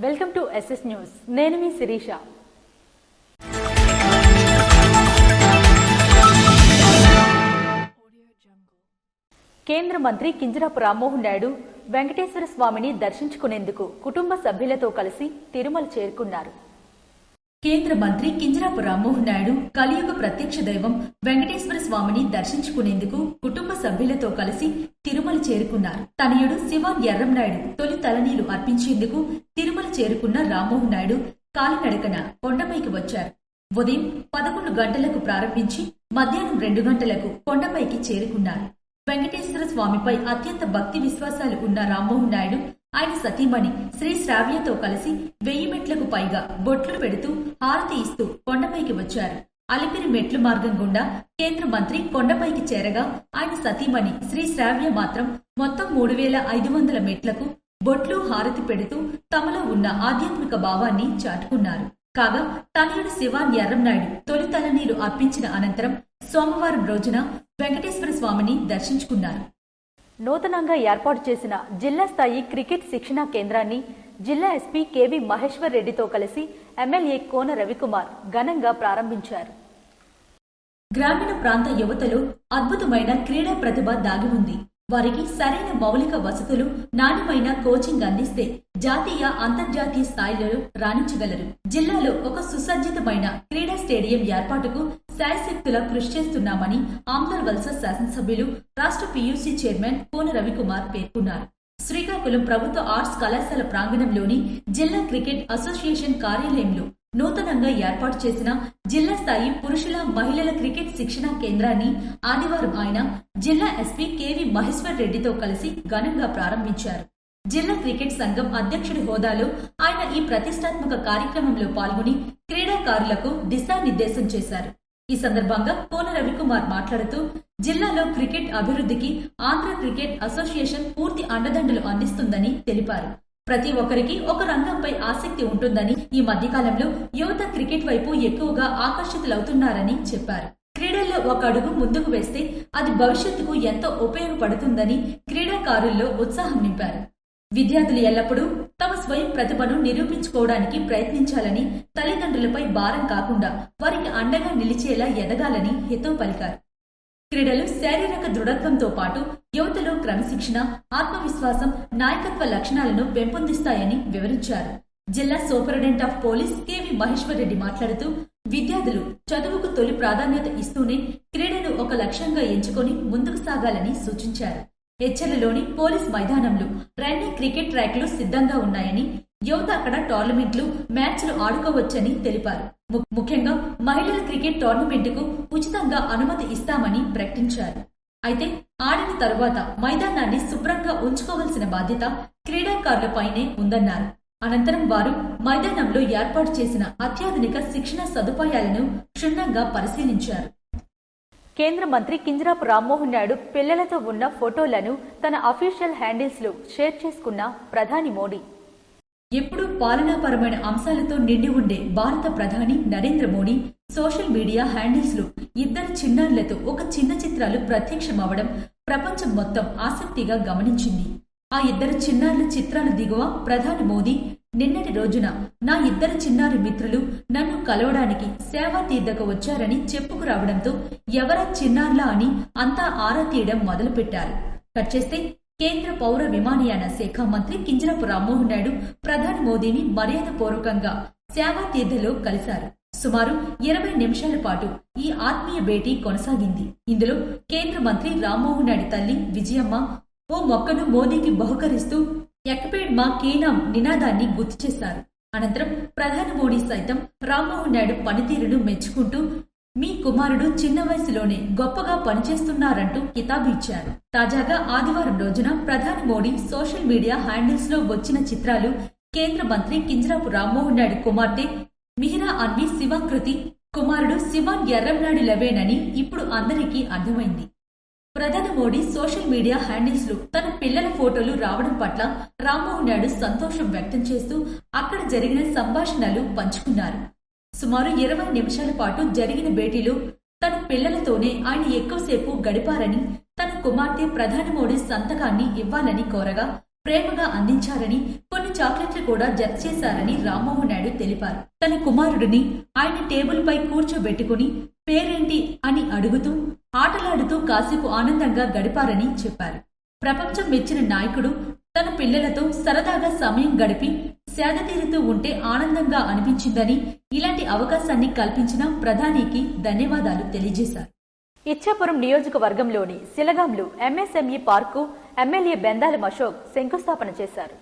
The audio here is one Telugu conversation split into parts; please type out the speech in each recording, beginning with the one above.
Welcome to SS news. నేను మీ శిరీష. కేంద్ర మంత్రి కింజరాపు రామ్మోహన్ నాయుడు వెంకటేశ్వర స్వామిని దర్శించుకునేందుకు కుటుంబ సభ్యులతో కలిసి తిరుమల చేరుకున్నారు. కేంద్ర మంత్రి కింజరాపు రామ్మోహన్ నాయుడు కలియుగ ప్రత్యక్ష దైవం వెంకటేశ్వర స్వామిని దర్శించుకునేందుకు కుటుంబ సభ్యులతో కలిసి తిరుమల చేరుకున్నారు. తనయుడు శివాన్ ఎర్రంనాయుడు తొలి తలనీలు అర్పించేందుకు తిరుమల చేరుకున్న రామ్మోహన్ నాయుడు కాలినడకన కొండపైకి వచ్చారు. ఉదయం 11 గంటలకు ప్రారంభించి మధ్యాహ్నం 2 గంటలకు కొండపైకి చేరుకున్నారు. వెంకటేశ్వర స్వామిపై అత్యంత భక్తి విశ్వాసాలు ఉన్న రామ్మోహన్ నాయుడు ఆయన సతీమణి శ్రీ శ్రావ్యతో కలిసి 1000 మెట్లకు పైగా బొట్లు పెడుతూ హారతి ఇస్తూ కొండపైకి వచ్చారు. అలిపిరి మెట్లు మార్గం గుండా కేంద్ర మంత్రి కొండపైకి చేరగా ఆయన సతీమణి శ్రీ శ్రావ్య మాత్రం మొత్తం 3500 మెట్లకు బొట్లు హారతి పెడుతూ తమలో ఉన్న ఆధ్యాత్మిక భావాన్ని చాటుకున్నారు. కాగా తనయుడు శివాన్ ఎర్రంనాయుడు తొలి తలనీరు అర్పించిన అనంతరం సోమవారం రోజున వెంకటేశ్వర స్వామిని దర్శించుకున్నారు. నూతనంగా ఏర్పాటు చేసిన జిల్లా స్థాయి క్రికెట్ శిక్షణా కేంద్రాన్ని జిల్లా ఎస్పీ కేవి మహేశ్వర్ రెడ్డితో కలిసి ఎమ్మెల్యే కోన రవికుమార్ ఘనంగా ప్రారంభించారు. గ్రామీణ ప్రాంత యువతలో అద్భుతమైన క్రీడా ప్రతిభ దాగి ఉంది. వారికి సరైన మౌలిక వసతులు, నాణ్యమైన కోచింగ్ అందిస్తే జాతీయ, అంతర్జాతీయ స్థాయిలో రాణించగలరు. జిల్లాలో ఒక సుసజ్జితమైన క్రీడా స్టేడియం ఏర్పాటుకు శాయశక్తులా కృషి చేస్తున్నామని ఆమ్దాల్ వలస శాసనసభ్యులు, రాష్ట్ర పీయూసీ చైర్మన్ కోన రవికుమార్ పేర్కొన్నారు. శ్రీకాకుళం ప్రభుత్వ ఆర్ట్స్ కళాశాల ప్రాంగణంలోని జిల్లా క్రికెట్ అసోసియేషన్ కార్యాలయంలో నూతనంగా ఏర్పాటు చేసిన జిల్లా స్థాయి పురుషుల, మహిళల క్రికెట్ శిక్షణా కేంద్రాన్ని ఆదివారం ఆయన జిల్లా ఎస్పీ కేవి మహేశ్వర్ రెడ్డితో కలిసి ఘనంగా ప్రారంభించారు. జిల్లా క్రికెట్ సంఘం అధ్యక్షుడి హోదాలో ఆయన ఈ ప్రతిష్టాత్మక కార్యక్రమంలో పాల్గొని క్రీడాకారులకు దిశానిర్దేశం చేశారు. ఈ సందర్భంగా కోన రవికుమార్ మాట్లాడుతూ జిల్లాలో క్రికెట్ అభివృద్ధికి ఆంధ్ర క్రికెట్ అసోసియేషన్ పూర్తి అండదండలు అందిస్తుందని తెలిపారు. ప్రతి ఒక్కరికి ఒక రంగంపై ఆసక్తి ఉంటుందని, ఈ మధ్యకాలంలో యువత క్రికెట్ వైపు ఎక్కువగా ఆకర్షితులవుతున్నారని చెప్పారు. క్రీడల్లో ఒక అడుగు ముందుకు వేస్తే అది భవిష్యత్తుకు ఎంతో ఉపయోగపడుతుందని క్రీడాకారుల్లో ఉత్సాహం నింపారు. విద్యార్థులు ఎల్లప్పుడూ తమ స్వయం ప్రతిభను నిరూపించుకోవడానికి ప్రయత్నించాలని, తల్లిదండ్రులపై భారం కాకుండా వారికి అండగా నిలిచేలా ఎదగాలని హితవు పలికారు. క్రీడలు శారీరక దృఢత్వంతో పాటు యువతలో క్రమశిక్షణ, ఆత్మవిశ్వాసం, నాయకత్వ లక్షణాలను పెంపొందిస్తాయని వివరించారు. జిల్లా superintendent of police KV Maheshwar Reddy మాట్లాడుతూ విద్యార్థులు చదువుకు తొలి ప్రాధాన్యత ఇస్తూనే క్రీడను ఒక లక్ష్యంగా ఎంచుకొని ముందుకు సాగాలని సూచించారు. హెచ్చర్లలోని పోలీస్ మైదానంలో రన్నింగ్ క్రికెట్ ట్రాక్లు సిద్ధంగా ఉన్నాయని, యువత అక్కడ టోర్నమెంట్లు, మ్యాచ్లు ఆడుకోవచ్చని తెలిపారు. ముఖ్యంగా మహిళల క్రికెట్ టోర్నమెంటుకు ఉచితంగా అనుమతి ఇస్తామని ప్రకటించారు. అయితే ఆడిన తరువాత మైదానాన్ని శుభ్రంగా ఉంచుకోవాల్సిన బాధ్యత క్రీడాకారులపైనే ఉందన్నారు. అనంతరం వారు మైదానంలో ఏర్పాటు చేసిన అత్యాధునిక శిక్షణ సదుపాయాలను క్షుణ్ణంగా పరిశీలించారు. కేంద్ర మంత్రి కింజరాపు రామ్మోహన్ నాయుడు పిల్లలతో ఉన్న ఫోటోలను తన అఫీషియల్ హ్యాండిల్స్ లో షేర్ చేసుకున్న ప్రధాని మోడీ. ఎప్పుడూ పాలనాపరమైన అంశాలతో నిండి ఉండే భారత ప్రధాని Narendra Modi social media handles లో ఇద్దరు చిన్నారులతో ఒక చిన్న చిత్రాలు ప్రత్యక్షమవడం ప్రపంచం మొత్తం ఆసక్తిగా గమనించింది. ఆ ఇద్దరు చిన్నారుల చిత్రాలు దిగువ ప్రధాని మోదీ నిన్నటి రోజున నా ఇద్దరు చిన్నారి మిత్రులు నన్ను కలవడానికి సేవా తీర్థకు వచ్చారని చెప్పుకురావడంతో ఎవరా చిన్నారులా అని అంతా ఆరా తీయడం మొదలుపెట్టారు. కట్ చేస్తే కేంద్ర పౌర విమానయాన శాఖ మంత్రి కింజరాపు రామ్మోహన్ నాయుడు ప్రధాని మోదీని మర్యాదపూర్వకంగా సేవా తీర్థలో కలిశారు. సుమారు 20 నిమిషాల పాటు ఈ ఆత్మీయ భేటీ కొనసాగింది. ఇందులో కేంద్ర మంత్రి రామ్మోహన్ నాయుడు తల్లి విజయమ్మ ఓ మొక్కను మోదీకి బహుకరిస్తూ ఎక్పేడ్ మా కేనాం నినాదాన్ని గుర్తు చేశారు. అనంతరం ప్రధాని మోడీ సైతం రామ్మోహన్ నాయుడు పనితీరును మెచ్చుకుంటూ మీ కుమారుడు చిన్న వయసులోనే గొప్పగా పనిచేస్తున్నారంటూ కితాబు ఇచ్చారు. తాజాగా ఆదివారం రోజున ప్రధాని మోడీ సోషల్ మీడియా హ్యాండిల్స్ లో వచ్చిన చిత్రాలు కేంద్ర మంత్రి కింజరాపు రామ్మోహన్ నాయుడు కుమార్తె మిహిరా అన్వి శివాకృతి కుమారుడు శివాన్ ఎర్రంనాయుడు లవేనని ఇప్పుడు అందరికీ అర్థమైంది. ప్రధాని మోడీ సోషల్ మీడియా హ్యాండిల్స్ లో తన పిల్లల ఫోటోలు రావడం పట్ల రామ్మోహన్ నాయుడు సంతోషం వ్యక్తం చేస్తూ అక్కడ జరిగిన సంభాషణలు పంచుకున్నారు. సుమారు 20 నిమిషాల పాటు జరిగిన భేటీలో తన పిల్లలతోనే ఆయన ఎక్కువసేపు గడిపారని, తన కుమార్తె ప్రధాని మోడీ సంతకాన్ని ఇవ్వాలని కోరగా ప్రేమగా అందించారని, కొన్ని చాక్లెట్లు కూడా జత చేశారని రామ్మోహన్ నాయుడు తెలిపారు. తన కుమారుడిని ఆయన టేబుల్ పై కూర్చోబెట్టుకుని పేరేంటి అని అడుగుతూ ఆటలాడుతూ కాసేపు ఆనందంగా గడిపారని చెప్పారు. ప్రపంచం మెచ్చిన నాయకుడు తన పిల్లలతో సరదాగా సమయం గడిపి సేద తీరుతూ ఉంటే ఆనందంగా అనిపించిందని, ఇలాంటి అవకాశాన్ని కల్పించిన ప్రధానికి ధన్యవాదాలు తెలియజేశారు. ఇచ్చాపురం నియోజకవర్గంలోని సిలగాంలో MSME park MLA Bendalam Ashok శంకుస్థాపన చేశారు.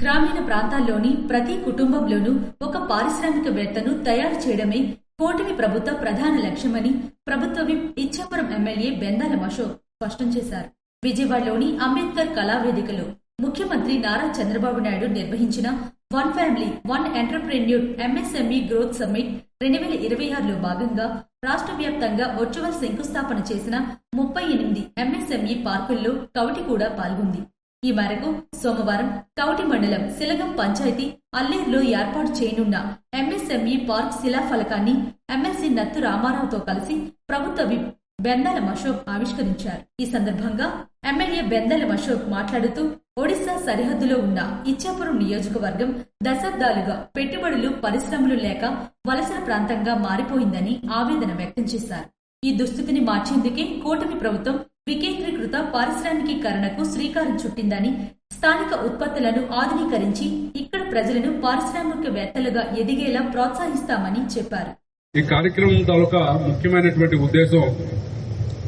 గ్రామీణ ప్రాంతాల్లోని ప్రతి కుటుంబంలోనూ ఒక పారిశ్రామికవేత్తను తయారు చేయడమే కూటమి ప్రభుత్వ ప్రధాన లక్ష్యమని ప్రభుత్వ విప్ ఇచ్చాపురం ఎమ్మెల్యే బెందాలం అశోక్ స్పష్టం చేశారు. విజయవాడలోని అంబేద్కర్ కళావేదికలో ముఖ్యమంత్రి నారా చంద్రబాబు నాయుడు నిర్వహించిన one family one entrepreneur MSME growth summit 2026లో భాగంగా రాష్ట్ర వ్యాప్తంగా వర్చువల్ శంకుస్థాపన చేసిన 38 ఎంఎస్ఎంఈ పార్కుల్లో కవిటి కూడా పాల్గొంది. ఈ మేరకు సోమవారం కవిటి మండలం సిలగం పంచాయతీ అల్లేరులో ఏర్పాటు చేయనున్న ఎంఎస్ఎంఈ పార్క్ శిలాఫలకాన్ని ఎమ్మెల్సీ నత్తు రామారావుతో కలిసి ప్రభుత్వ విప్ బెందాలం అశోక్ ఆవిష్కరించారు. ఈ సందర్భంగా ఎమ్మెల్యే బెందాలం అశోక్ మాట్లాడుతూ ఒడిశా సరిహద్దులో ఉన్న ఇచ్చాపురం నియోజకవర్గం దశాబ్దాలుగా పెట్టుబడులు, పరిశ్రమలు లేక వలసల ప్రాంతంగా మారిపోయిందని ఆవేదన వ్యక్తం చేశారు. ఈ దుస్థితిని మార్చేందుకే కూటమి ప్రభుత్వం వికేంద్రీకృత పారిశ్రామికీకరణకు శ్రీకారం చుట్టిందని, స్థానిక ఉత్పత్తులను ఆధునీకరించి ఇక్కడ ప్రజలను పారిశ్రామికవేత్తలుగా ఎదిగేలా ప్రోత్సహిస్తామని చెప్పారు. ఈ కార్యక్రమం తాలూకా ముఖ్యమైనటువంటి ఉద్దేశం,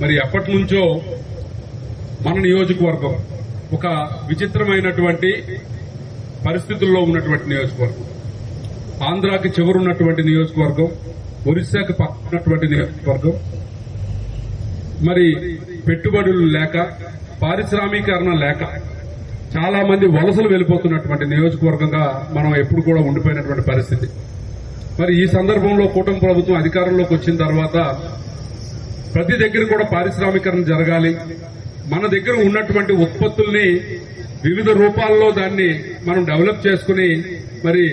మరి ఎప్పటి నుంచో మన నియోజకవర్గం ఒక విచిత్రమైనటువంటి పరిస్థితుల్లో ఉన్నటువంటి నియోజకవర్గం, ఆంధ్రాకి చివరున్నటువంటి నియోజకవర్గం, ఒరిస్సాకి పక్కనటువంటి నియోజకవర్గం, మరి పెట్టుబడులు లేక, పారిశ్రామీకరణ లేక చాలా మంది వలసలు వెళ్లిపోతున్నటువంటి నియోజకవర్గంగా మనం ఎప్పుడు కూడా ఉండిపోయినటువంటి పరిస్థితి. మరి ఈ సందర్భంలో కూటమి ప్రభుత్వం అధికారంలోకి వచ్చిన తర్వాత ప్రతి దగ్గర కూడా పారిశ్రామీకరణ జరగాలి, మన దగ్గర ఉన్నటువంటి ఉత్పత్తుల్ని వివిధ రూపాల్లో దాన్ని మనం డెవలప్ చేసుకుని మరి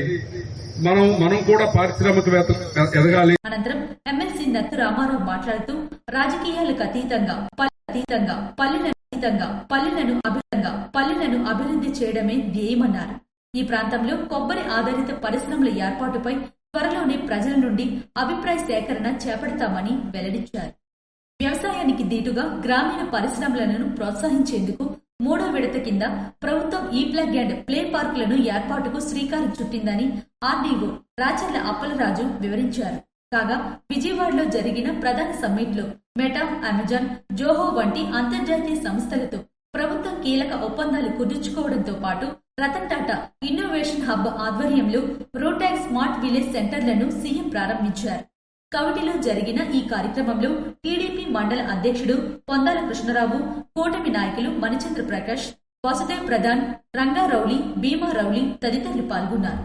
మనం కూడా పారిశ్రామికవేత్త ఎదగాలి. అనంతరం ఎమ్మెల్సీ నత్తు రామారావు మాట్లాడుతూ రాజకీయాలకు అతీతంగా పల్లెలను అభివృద్ధి చేయడమే ధ్యేయమన్నారు. ఈ ప్రాంతంలో కొబ్బరి ఆధారిత పరిశ్రమల ఏర్పాటుపై త్వరలోనే ప్రజల నుండి అభిప్రాయ సేకరణ చేపడతామని వెల్లడించారు. వ్యవసాయానికి దీటుగా గ్రామీణ పరిశ్రమలను ప్రోత్సహించేందుకు 3వ విడత కింద ప్రభుత్వం ఈ ప్లగ్ అండ్ ప్లే పార్కులను ఏర్పాటుకు శ్రీకారం చుట్టిందని ఆర్డీఓ రాచర్ల అప్పలరాజు వివరించారు. కాగా విజయవాడలో జరిగిన ప్రధాన సమ్మిట్లో మెటా, అమెజాన్, జోహో వంటి అంతర్జాతీయ సంస్థలతో ప్రభుత్వం కీలక ఒప్పందాలు కుదుర్చుకోవడంతో పాటు రతన్ టాటా ఇన్నోవేషన్ హబ్ ఆధ్వర్యంలో రోటాక్ స్మార్ట్ విలేజ్ సెంటర్లను సీఎం ప్రారంభించారు. కవిటిలో జరిగిన ఈ కార్యక్రమంలో టీడీపీ మండల అధ్యక్షుడు పొందాల కృష్ణరావు, కూటమి నాయకులు మణిచంద్ర ప్రకాష్, వాసుదేవ్ ప్రధాన్, రంగారౌలి, భీమారౌలి తదితరులు పాల్గొన్నారు.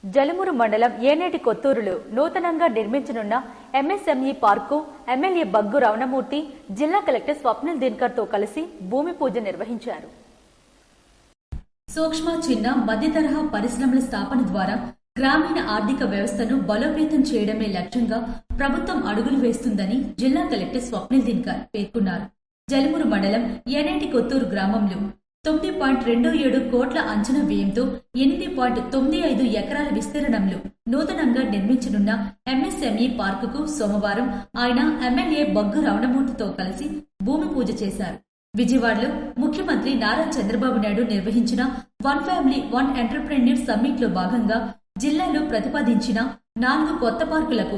జలమూరు మండలం ఏనేటి కొత్తూరులో నూతనంగా నిర్మించనున్న MSME park MLA Baggu Ramanamurthy, జిల్లా కలెక్టర్ స్వప్నిల్ దినకర్ తో కలిసి భూమి పూజ నిర్వహించారు. సూక్ష్మ, చిన్న, మధ్య తరహా పరిశ్రమల స్థాపన ద్వారా గ్రామీణ ఆర్థిక వ్యవస్థను బలోపేతం చేయడమే లక్ష్యంగా ప్రభుత్వం అడుగులు వేస్తుందని జిల్లా కలెక్టర్ స్వప్నిల్ దినకర్ పేర్కొన్నారు. జలమూరు మండలం ఏనేటి కొత్తూరు గ్రామంలో 9.27 కోట్ల అంచనా వ్యయంతో 8.95 ఎకరాల విస్తీర్ణంలో నూతనంగా నిర్మించనున్న ఎంఎస్ఎంఈ పార్కుకు సోమవారం ఆయన ఎమ్మెల్యే బగ్గు రమణమూర్తితో కలిసి భూమి పూజ చేశారు. విజయవాడలో ముఖ్యమంత్రి నారా చంద్రబాబు నాయుడు నిర్వహించిన one family one entrepreneur summit లో భాగంగా జిల్లాలో ప్రతిపాదించిన 4 కొత్త పార్కులకు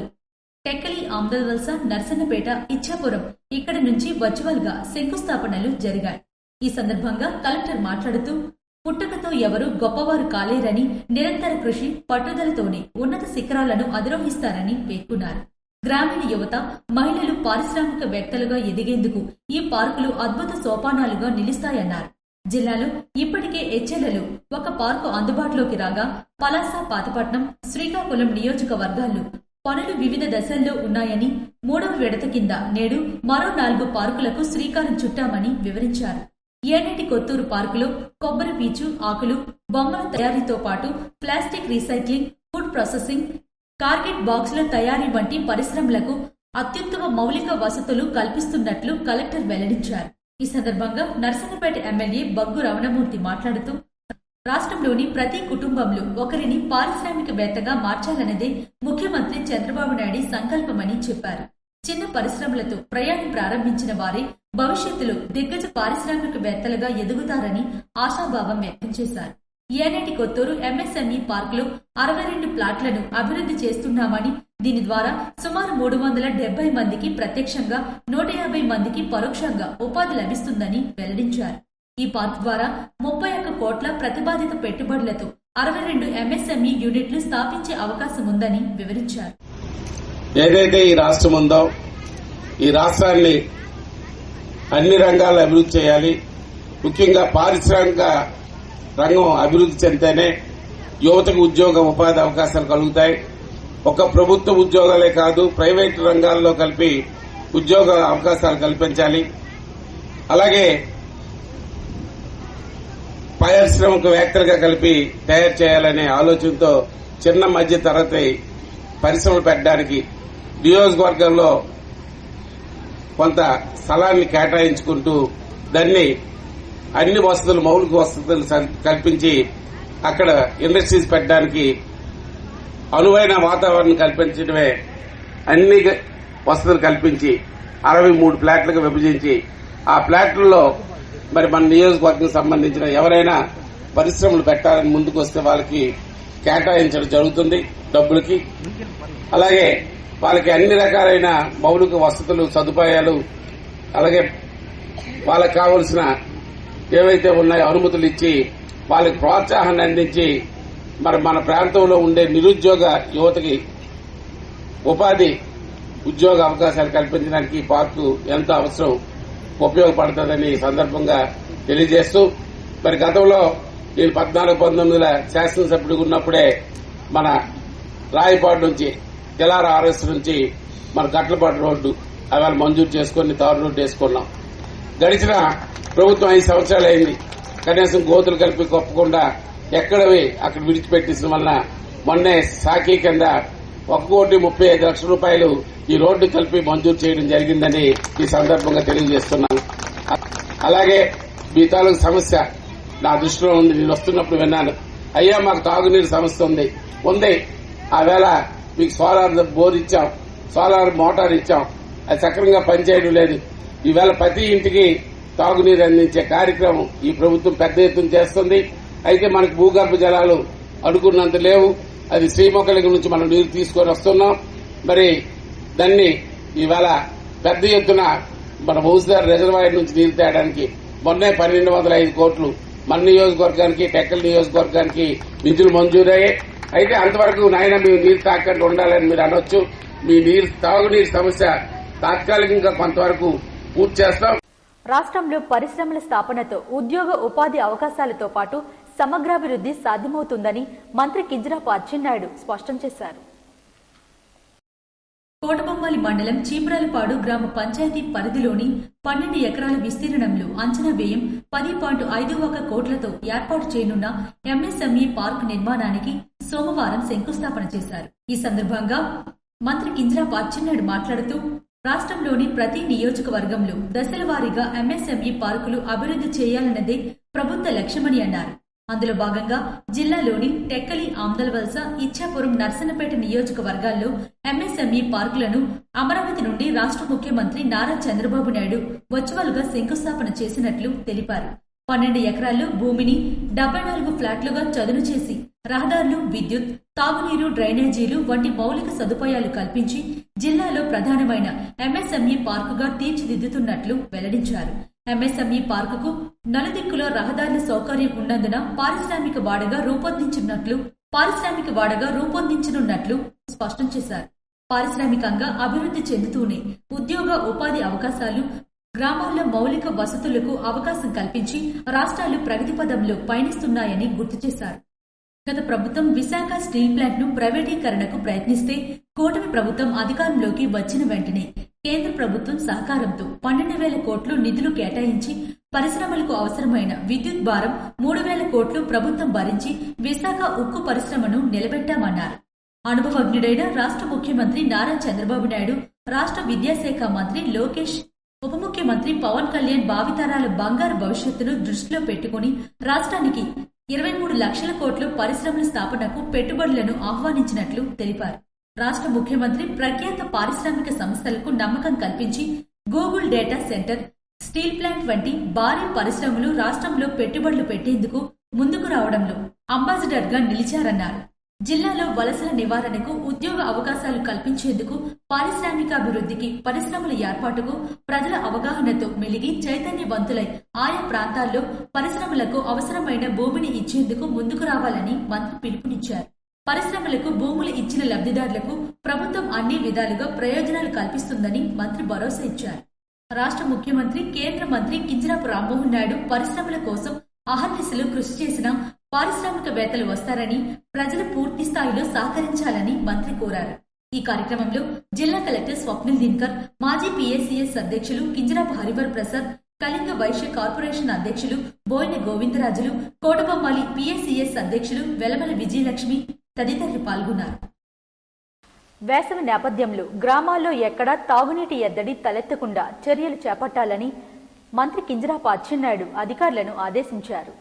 టెక్కలి, ఆమ్దవలస, నర్సన్నపేట, ఇచ్చాపురం ఇక్కడి నుంచి వర్చువల్ గా శంకుస్థాపనలు జరిగాయి. ఈ సందర్భంగా కలెక్టర్ మాట్లాడుతూ పుట్టుకతో ఎవరూ గొప్పవారు కాలేరని, నిరంతర కృషి, పట్టుదలతోనే ఉన్నత శిఖరాలను అధిరోహిస్తారని పేర్కొన్నారు. గ్రామీణ యువత, మహిళలు పారిశ్రామికవేత్తలుగా ఎదిగేందుకు ఈ పార్కులు అద్భుత సోపానాలుగా నిలుస్తాయన్నారు. జిల్లాలో ఇప్పటికే హెచ్ఎల్లలో ఒక పార్కు అందుబాటులోకి రాగా పలాస, పాతపట్నం, శ్రీకాకుళం నియోజకవర్గాల్లో పనులు వివిధ దశల్లో ఉన్నాయని, 3వ విడత కింద నేడు మరో 4 పార్కులకు శ్రీకారం చుట్టామని వివరించారు. ఏనేటి కొత్తూరు పార్కులో కొబ్బరి పీచు, ఆకులు, బొమ్మల తయారీతో పాటు ప్లాస్టిక్ రీసైక్లింగ్, ఫుడ్ ప్రాసెసింగ్, కార్గెట్ బాక్సుల తయారీ వంటి పరిశ్రమలకు అత్యుత్తమ మౌలిక వసతులు కల్పిస్తున్నట్లు కలెక్టర్ వెల్లడించారు. ఈ సందర్భంగా నర్సన్నపేట ఎమ్మెల్యే బగ్గు రమణమూర్తి మాట్లాడుతూ రాష్ట్రంలోని ప్రతి కుటుంబంలో ఒకరిని పారిశ్రామికవేత్తగా మార్చాలన్నదే ముఖ్యమంత్రి చంద్రబాబు నాయుడు సంకల్పమని చెప్పారు. చిన్న పరిశ్రమలతో ప్రయాణం ప్రారంభించిన వారే భవిష్యత్తులో దిగ్గజ పారిశ్రామికవేత్తలుగా ఎదుగుతారని ఆశాభావం వ్యక్తం చేశారు. ఏనేటి కొత్తూరు ఎంఎస్ఎంఈ పార్కులో 62 ప్లాట్లను అభివృద్ధి చేస్తున్నామని, దీని ద్వారా సుమారు 370 మందికి ప్రత్యక్షంగా 150 మందికి పరోక్షంగా ఉపాధి లభిస్తుందని వెల్లడించారు. ఈ పార్క్ ద్వారా 31 కోట్ల ప్రతిపాదిత పెట్టుబడులతో 62 ఎంఎస్ఎంఈ యూనిట్లు స్థాపించే అవకాశం ఉందని వివరించారు. ఏదైతే ఈ రాష్ట్రం ఉందో ఈ రాష్ట్రాన్ని అన్ని రంగాల్లో అభివృద్ధి చేయాలి. ముఖ్యంగా పారిశ్రామిక రంగం అభివృద్ధి చెందితేనే యువతకు ఉద్యోగ ఉపాధి అవకాశాలు కలుగుతాయి. ఒక ప్రభుత్వ ఉద్యోగాలే కాదు, ప్రైవేటు రంగాల్లో కలిపి ఉద్యోగ అవకాశాలు కల్పించాలి. అలాగే పారిశ్రామికవేత్తలుగా కలిపి తయారు చేయాలనే ఆలోచనతో చిన్న మధ్య తరగతి పరిశ్రమలు పెట్టడానికి నియోజకవర్గంలో కొంత స్థలాన్ని కేటాయించుకుంటూ దాన్ని అన్ని వసతులు, మౌలిక వసతులు కల్పించి అక్కడ ఇండస్ట్రీస్ పెట్టడానికి అనువైన వాతావరణం కల్పించడమే అన్ని వసతులు కల్పించి 63 ఫ్లాట్లుగా విభజించి ఆ ఫ్లాట్లలో మరి మన నియోజకవర్గం సంబంధించిన ఎవరైనా పరిశ్రమలు పెట్టాలని ముందుకు వస్తే వాళ్ళకి కేటాయించడం జరుగుతుంది డబ్బులకి. అలాగే వాళ్ళకి అన్ని రకాలైన మౌలిక వసతులు, సదుపాయాలు, అలాగే వాళ్ళకి కావలసిన ఏవైతే ఉన్నాయో అనుమతులు ఇచ్చి వాళ్ళకి ప్రోత్సాహాన్ని అందించి మరి మన ప్రాంతంలో ఉండే నిరుద్యోగ యువతకి ఉపాధి, ఉద్యోగ అవకాశాలు కల్పించడానికి ఈ పార్కు ఎంతో అవసరం, ఉపయోగపడుతుందని ఈ సందర్భంగా తెలియజేస్తూ, మరి గతంలో నేను 14-19 శాసనసభ్యుడిగా ఉన్నప్పుడే మన రాయపాడు నుంచి తెలార ఆర్ఎస్ నుంచి మన గట్లపాటు రోడ్డు అవి మంజూరు చేసుకుని తారు రోడ్డు వేసుకున్నాం. గడిచిన ప్రభుత్వం 5 సంవత్సరాలు అయింది. కనీసం గోతులు కలిపి కొప్పకుండా ఎక్కడవి అక్కడ విడిచిపెట్టేసిన వల్ల మొన్నే సాకి కింద 1,35,00,000 రూపాయలు ఈ రోడ్డు కలిపి మంజూరు చేయడం జరిగిందని ఈ సందర్భంగా తెలియజేస్తున్నాను. అలాగే మీ తాలూకు సమస్య నా దృష్టిలో ఉంది. నేను వస్తున్నప్పుడు విన్నాను, అయ్యా మాకు తాగునీరు సమస్య ఉంది. ఆ వేళ మీకు సోలార్ బోర్ ఇచ్చాం, సోలార్ మోటార్ ఇచ్చాం, అది సక్రమంగా పనిచేయడం లేదు. ఈవేళ ప్రతి ఇంటికి తాగునీరు అందించే కార్యక్రమం ఈ ప్రభుత్వం పెద్ద ఎత్తున చేస్తుంది. అయితే మనకు భూగర్భ జలాలు అనుకున్నంత లేవు. అది శ్రీమొక్కలింగ నుంచి మనం నీరు తీసుకొని వస్తున్నాం. మరి దాన్ని ఈవేళ పెద్ద ఎత్తున మన మౌసిదార్ రిజర్వాయర్ నుంచి నీరు తేయడానికి మొన్నే 1,205 కోట్లు మన నియోజకవర్గానికి, టెక్కల్ నియోజకవర్గానికి నిధులు మంజూరయ్యాయి. అయితే అంతవరకు నాయన మేము నీరు తాకుండా ఉండాలని మీరు అనొచ్చు. మీ తాగునీరు సమస్య తాత్కాలికంగా కొంతవరకు పూర్తి చేస్తాం. రాష్ట్రంలో పరిశ్రమల స్థాపనతో ఉద్యోగ ఉపాధి అవకాశాలతో పాటు సమగ్రాభివృద్ధి సాధ్యమవుతుందని మంత్రి కింజరాపు అచ్చెన్నాయుడు స్పష్టం చేశారు. కోటబొమ్మాలి మండలం చీపురాలపాడు గ్రామ పంచాయతీ పరిధిలోని 12 ఎకరాల విస్తీర్ణంలో అంచనా వ్యయం 10.51 కోట్లతో ఏర్పాటు చేయనున్న ఎంఎస్ఎంఈ పార్క్ నిర్మాణానికి సోమవారం శంకుస్థాపన చేశారు. ఈ సందర్భంగా మంత్రి కింజరాపు అచ్చెన్నాయుడు మాట్లాడుతూ, రాష్ట్రంలోని ప్రతి నియోజకవర్గంలో దశల వారీగా ఎంఎస్ఎంఈ పార్కులు అభివృద్ధి చేయాలన్నదే ప్రభుత్వ లక్ష్యమని అన్నారు. అందులో భాగంగా జిల్లాలోని టెక్కలి, ఆమ్దలవలస, ఇచ్చాపురం, నర్సన్నపేట నియోజకవర్గాల్లో ఎంఎస్ఎంఈ పార్కులను అమరావతి నుండి రాష్ట్ర ముఖ్యమంత్రి నారా చంద్రబాబు నాయుడు వర్చువల్ గా శంకుస్థాపన చేసినట్లు తెలిపారు. 12 ఎకరాల్లో భూమిని 74 ఫ్లాట్లుగా చదును చేసి రహదారులు, విద్యుత్, తాగునీరు, డ్రైనేజీలు వంటి మౌలిక సదుపాయాలు కల్పించి జిల్లాలో ప్రధానమైన ఎంఎస్ఎంఈ పార్కుగా తీర్చిదిద్దుతున్నట్లు వెల్లడించారు. ఎంఎస్ఎంఈ పార్కుకు నలుదిక్కులో రహదారుల సౌకర్యం ఉన్నందున పారిశ్రామిక వాడగా రూపొందించనున్నట్లు స్పష్టం చేశారు. పారిశ్రామికంగా అభివృద్ధి చెందుతూనే ఉద్యోగ ఉపాధి అవకాశాలు, గ్రామాల్లో మౌలిక వసతులకు అవకాశం కల్పించి రాష్ట్రాలు ప్రగతి పదంలో పయనిస్తున్నాయని గుర్తు చేశారు. గత ప్రభుత్వం విశాఖ స్టీల్ ప్లాంట్ ను ప్రైవేటీకరణకు ప్రయత్నిస్తే కూటమి ప్రభుత్వం అధికారంలోకి వచ్చిన వెంటనే కేంద్ర ప్రభుత్వం సహకారంతో 12,000 కోట్లు నిధులు కేటాయించి పరిశ్రమలకు అవసరమైన విద్యుత్ భారం 3,000 కోట్లు ప్రభుత్వం భరించి విశాఖ ఉక్కు పరిశ్రమను నిలబెట్టామన్నారు. అనుభవజ్ఞుడైన రాష్ట్ర ముఖ్యమంత్రి నారా చంద్రబాబు నాయుడు, రాష్ట్ర విద్యాశాఖ మంత్రి లోకేష్ ఉప ముఖ్యమంత్రి పవన్ కళ్యాణ్ భావితరాల బంగారు భవిష్యత్తును దృష్టిలో పెట్టుకుని రాష్ట్రానికి 23 లక్షల కోట్లు పరిశ్రమల స్థాపనకు పెట్టుబడులను ఆహ్వానించినట్లు తెలిపారు. రాష్ట్ర ముఖ్యమంత్రి ప్రఖ్యాత పారిశ్రామిక సంస్థలకు నమ్మకం కల్పించి Google data centre, steel plant వంటి భారీ పరిశ్రమలు రాష్ట్రంలో పెట్టుబడులు పెట్టేందుకు ముందుకు రావడంలో అంబాసిడర్ గా నిలిచారన్నారు. జిల్లాలో వలసల నివారణకు, ఉద్యోగ అవకాశాలు కల్పించేందుకు, పారిశ్రామికాభివృద్ధికి, పరిశ్రమల ఏర్పాటుకు ప్రజల అవగాహనతో మెలిగి చైతన్యవంతులై ఆయా ప్రాంతాల్లో పరిశ్రమలకు అవసరమైన భూమిని ఇచ్చేందుకు ముందుకు రావాలని మంత్రి పిలుపునిచ్చారు. పరిశ్రమలకు భూములు ఇచ్చిన లబ్ధిదారులకు ప్రభుత్వం అన్ని విధాలుగా ప్రయోజనాలు కల్పిస్తుందని మంత్రి భరోసా ఇచ్చారు. రాష్ట్ర ముఖ్యమంత్రి, కేంద్ర మంత్రి కింజరాపు రామ్మోహన్ నాయుడు పరిశ్రమల కోసం అహర్నిశలు కృషి చేసిన పారిశ్రామికవేత్తలు వస్తారని, ప్రజలు పూర్తి స్థాయిలో సహకరించాలని మంత్రి కోరారు. ఈ కార్యక్రమంలో జిల్లా కలెక్టర్ స్వప్నిల్ దినకర్, మాజీ పీఏసీఎస్ అధ్యక్షులు కింజరాపు హరివర్ ప్రసాద్, కళింగ వైశ్య కార్పొరేషన్ అధ్యక్షులు బోయిన గోవిందరాజులు, కోటబొమ్మాలి పీఏసీఎస్ అధ్యక్షులు వెలమల విజయలక్ష్మి తదితరులు పాల్గొన్నారు. వేసవి నేపథ్యంలో గ్రామాల్లో ఎక్కడా తాగునీటి ఎద్దడి తలెత్తకుండా చర్యలు చేపట్టాలని మంత్రి కింజరాపు అచ్చెన్నాయుడు అధికారులను ఆదేశించారు.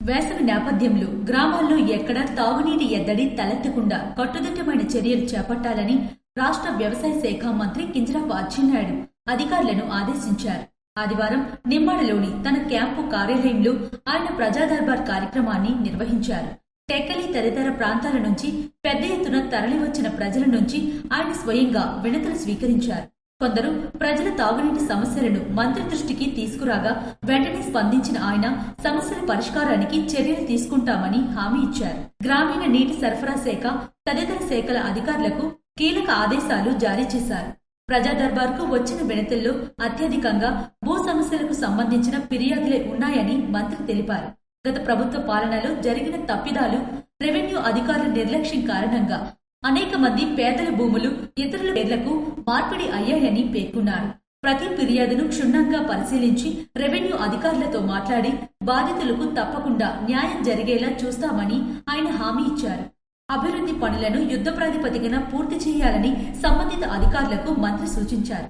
వేసవి నేపథ్యంలో గ్రామాల్లో ఎక్కడా తాగునీటి ఎద్దడి తలెత్తకుండా కట్టుదిట్టమైన చర్యలు చేపట్టాలని రాష్ట్ర వ్యవసాయ శాఖ మంత్రి కింజరాపు అచ్చెన్నాయుడు అధికారులను ఆదేశించారు. ఆదివారం నిమ్మాడలోని తన క్యాంపు కార్యాలయంలో ఆయన ప్రజా దర్బార్ కార్యక్రమాన్ని నిర్వహించారు. టెక్కలి తదితర ప్రాంతాల నుంచి పెద్ద ఎత్తున తరలివచ్చిన ప్రజల నుంచి ఆయన స్వయంగా వినతులు స్వీకరించారు. కొందరు ప్రజల తాగునీటి సమస్యలను మంత్రి దృష్టికి తీసుకురాగా వెంటనే స్పందించిన ఆయన సమస్యల పరిష్కారానికి చర్యలు తీసుకుంటామని హామీ ఇచ్చారు. గ్రామీణ నీటి సరఫరా శాఖ తదితర శాఖల అధికారులకు కీలక ఆదేశాలు జారీ చేశారు. ప్రజా దర్బార్కు వచ్చిన వినతుల్లో అత్యధికంగా భూ సమస్యలకు సంబంధించిన ఫిర్యాదులే ఉన్నాయని మంత్రి తెలిపారు. గత ప్రభుత్వ పాలనలో జరిగిన తప్పిదాలు, రెవెన్యూ అధికారుల నిర్లక్ష్యం కారణంగా అనేక మంది పేదల భూములు ఇతరుల పేర్లకు మార్పిడి అయ్యాయని పేర్కొన్నారు. ప్రతి ఫిర్యాదును క్షుణ్ణంగా పరిశీలించి రెవెన్యూ అధికారులతో మాట్లాడి బాధితులకు తప్పకుండా న్యాయం జరిగేలా చూస్తామని ఆయన హామీ ఇచ్చారు. అభివృద్ధి పనులను యుద్ధ ప్రాతిపదికన పూర్తి చేయాలని సంబంధిత అధికారులకు మంత్రి సూచించారు.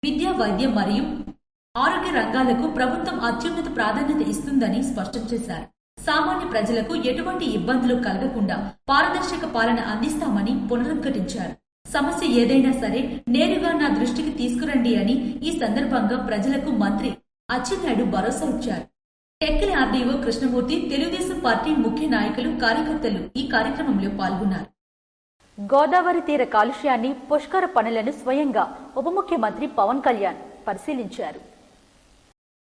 విద్య, వైద్యం మరియు ఆరోగ్య రంగాలకు ప్రభుత్వం అత్యున్నత ప్రాధాన్యత ఇస్తుందని స్పష్టం చేశారు. సామాన్య ప్రజలకు ఎటువంటి ఇబ్బందులు కలగకుండా పారదర్శక పాలన అందిస్తామని పునరుద్ఘాటించారు. సమస్య ఏదైనా సరే నేరుగా నా దృష్టికి తీసుకురండి అని ఈ సందర్భంగా ప్రజలకు మంత్రి అచ్చెన్నాయుడు భరోసా ఇచ్చారు. టెక్కలి ఆర్డీఓ కృష్ణమూర్తి, తెలుగుదేశం పార్టీ ముఖ్య నాయకులు, కార్యకర్తలు ఈ కార్యక్రమంలో పాల్గొన్నారు. గోదావరి తీర కాలుష్యాన్ని, పుష్కర పనులను స్వయంగా ఉప ముఖ్యమంత్రి పవన్ కళ్యాణ్ పరిశీలించారు.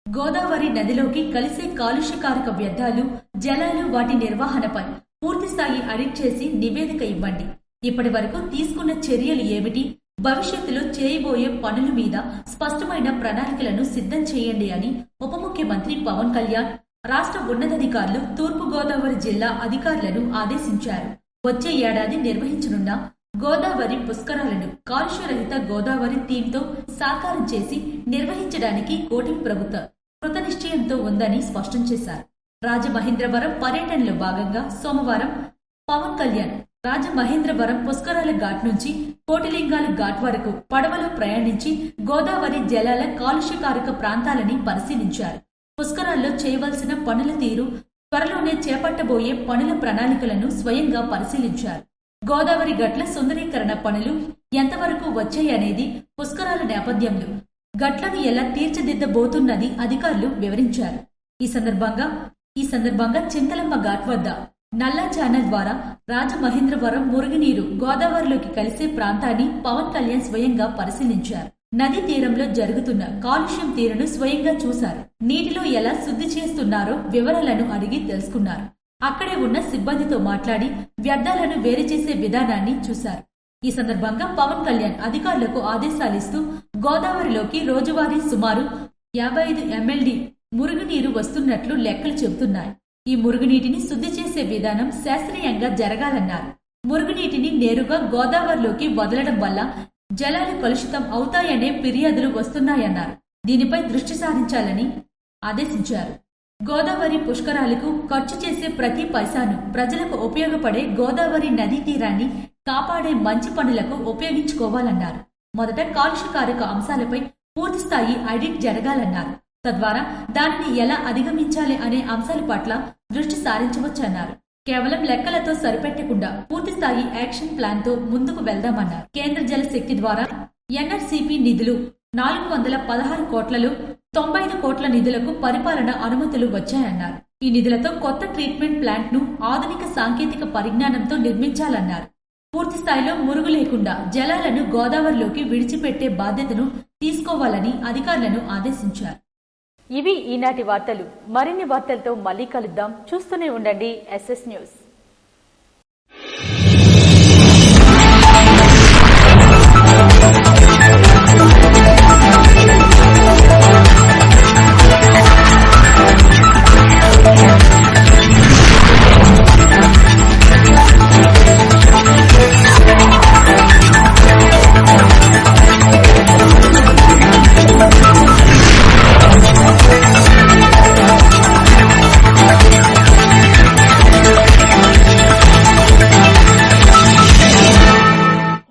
గోదావరి నదిలోకి కలిసే కాలుష్యకారక వ్యర్థాలు, జలాలు, వాటి నిర్వహణపై పూర్తిస్థాయి ఆడిట్ చేసి నివేదిక ఇవ్వండి. ఇప్పటి వరకు తీసుకున్న చర్యలు ఏమిటి, భవిష్యత్తులో చేయబోయే పనుల మీద స్పష్టమైన ప్రణాళికలను సిద్ధం చేయండి అని ఉప ముఖ్యమంత్రి పవన్ కళ్యాణ్ రాష్ట్ర ఉన్నతాధికారులు, తూర్పు గోదావరి జిల్లా అధికారులను ఆదేశించారు. వచ్చే ఏడాది నిర్వహించనున్న గోదావరి పుష్కరాలను కాలుష్యరహిత గోదావరి థీమ్తో సాకారం చేసి నిర్వహించడానికి కూటమి ప్రభుత్వం కృతనిశ్చయంతో ఉందని స్పష్టం చేశారు. రాజమహేంద్రవరం పర్యటనలో భాగంగా సోమవారం పవన్ కళ్యాణ్ రాజమహేంద్రవరం పుష్కరాల ఘాట్ నుంచి కోటిలింగాల ఘాట్ వరకు పడవలో ప్రయాణించి గోదావరి జలాల కాలుష్యకారక ప్రాంతాలని పరిశీలించారు. పుష్కరాల్లో చేయవలసిన పనుల తీరు, త్వరలోనే చేపట్టబోయే పనుల ప్రణాళికలను స్వయంగా పరిశీలించారు. గోదావరి గట్ల సుందరీకరణ పనులు ఎంతవరకు వచ్చాయనేది, పుష్కరాల నేపథ్యంలో గట్లను ఎలా తీర్చిదిద్దబోతున్నది అధికారులు వివరించారు. ఈ సందర్భంగా చింతలమ్మ ఘాట్ వద్ద నల్లా ఛానల్ ద్వారా రాజమహేంద్రవరం మురుగునీరు గోదావరిలోకి కలిసే ప్రాంతాన్ని పవన్ కళ్యాణ్ స్వయంగా పరిశీలించారు. నదీ తీరంలో జరుగుతున్న కాలుష్యం తీరును స్వయంగా చూశారు. నీటిలో ఎలా శుద్ధి చేస్తున్నారో వివరాలను అడిగి తెలుసుకున్నారు. అక్కడే ఉన్న సిబ్బందితో మాట్లాడి వ్యర్థాలను వేరు చేసే విధానాన్ని చూశారు. ఈ సందర్భంగా పవన్ కళ్యాణ్ అధికారులకు ఆదేశాలిస్తూ గోదావరిలోకి రోజువారీ సుమారు 55 MLD మురుగునీరు వస్తున్నట్లు లెక్కలు చెబుతున్నాయి. ఈ మురుగునీటిని శుద్ధి చేసే విధానం శాస్త్రీయంగా జరగాలన్నారు. మురుగునీటిని నేరుగా గోదావరిలోకి వదలడం వల్ల జలాలు కలుషితం అవుతాయనే ఫిర్యాదులు వస్తున్నాయన్నారు. దీనిపై దృష్టి సారించాలని ఆదేశించారు. గోదావరి పుష్కరాలకు ఖర్చు చేసే ప్రతి పైసాను ప్రజలకు ఉపయోగపడే గోదావరి నదీ తీరాన్ని కాపాడే మంచి పనులకు ఉపయోగించుకోవాలన్నారు. మొదట కాలుష్యకారక అంశాలపై పూర్తిస్థాయి ఆడిట్ జరగాలన్నారు. తద్వారా దానిని ఎలా అధిగమించాలి అనే అంశాల పట్ల దృష్టి సారించవచ్చన్నారు. కేవలం లెక్కలతో సరిపెట్టకుండా పూర్తిస్థాయి యాక్షన్ ప్లాన్ తో ముందుకు వెళ్దామన్నారు. కేంద్ర జల శక్తి ద్వారా ఎన్ఆర్సీపీ నిధులు 416 కోట్లలో 95 కోట్ల నిధులకు పరిపాలన అనుమతులు వచ్చాయన్నారు. ఈ నిధులతో కొత్త ట్రీట్మెంట్ ప్లాంట్ ను ఆధునిక సాంకేతిక పరిజ్ఞానంతో నిర్మించాలన్నారు. పూర్తి స్థాయిలో మురుగు లేకుండా జలాలను గోదావరిలోకి విడిచిపెట్టే బాధ్యతను తీసుకోవాలని అధికారులను ఆదేశించారు. ఇవి ఈనాటి వార్తలు. మరిన్ని వార్తలతో మళ్ళీ కలుద్దాం. చూస్తూనే ఉండండి SS న్యూస్.